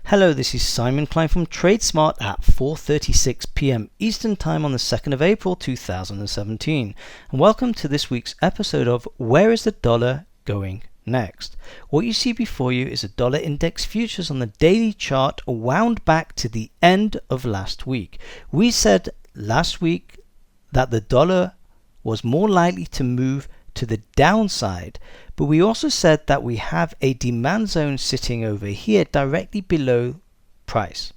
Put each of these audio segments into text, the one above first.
Hello, this is Simon Klein from TradeSmart at 4:36 p.m. Eastern Time on the 2nd of April 2017. And welcome to this week's episode of Where is the Dollar Going Next? What you see before you is a dollar index futures on the daily chart wound back to the end of last week. We said last week that the dollar was more likely to move to the downside, but we also said that we have a demand zone sitting over here directly below price.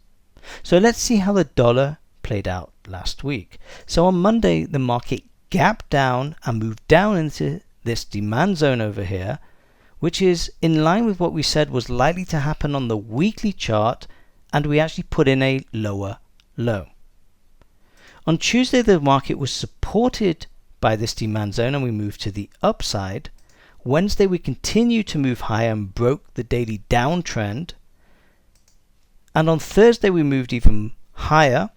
So let's see how the dollar played out last week. So on Monday the market gapped down and moved down into this demand zone over here, which is in line with what we said was likely to happen on the weekly chart, and we actually put in a lower low. On Tuesday the market was supported by this demand zone and we moved to the upside. Wednesday we continued to move higher and broke the daily downtrend, and on Thursday we moved even higher,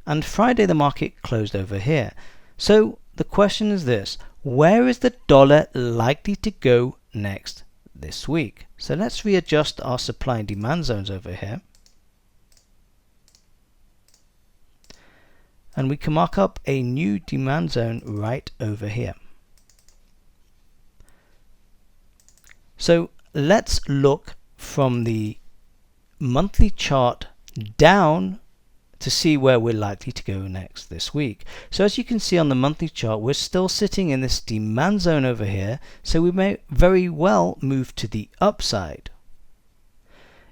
and Friday the market closed over here. So the question is this: where is the dollar likely to go next this week? So let's readjust our supply and demand zones over here, and we can mark up a new demand zone right over here. So let's look from the monthly chart down to see where we're likely to go next this week. So as you can see on the monthly chart, we're still sitting in this demand zone over here, so we may very well move to the upside.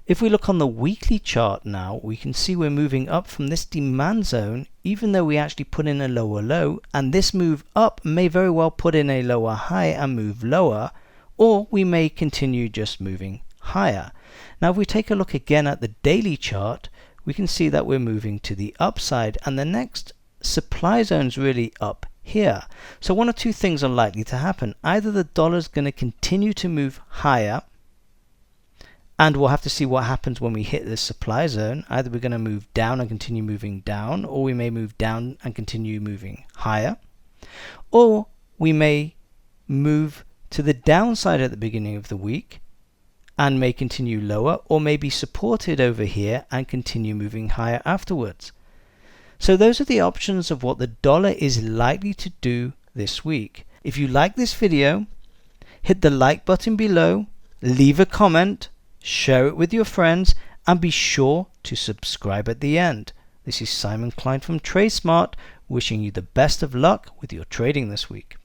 If we look on the weekly chart now, we can see we're moving up from this demand zone, even though we actually put in a lower low, and this move up may very well put in a lower high and move lower, or we may continue just moving higher. Now if we take a look again at the daily chart, we can see that we're moving to the upside, and the next supply zone's really up here. So one or two things are likely to happen. Either the dollar's going to continue to move higher, and we'll have to see what happens when we hit this supply zone. Either we're going to move down and continue moving down, or we may move down and continue moving higher, or we may move to the downside at the beginning of the week and may continue lower, or may be supported over here and continue moving higher afterwards. So those are the options of what the dollar is likely to do this week. If you like this video, hit the like button below, leave a comment, share it with your friends, and be sure to subscribe at the end. This is Simon Klein from TradeSmart, wishing you the best of luck with your trading this week.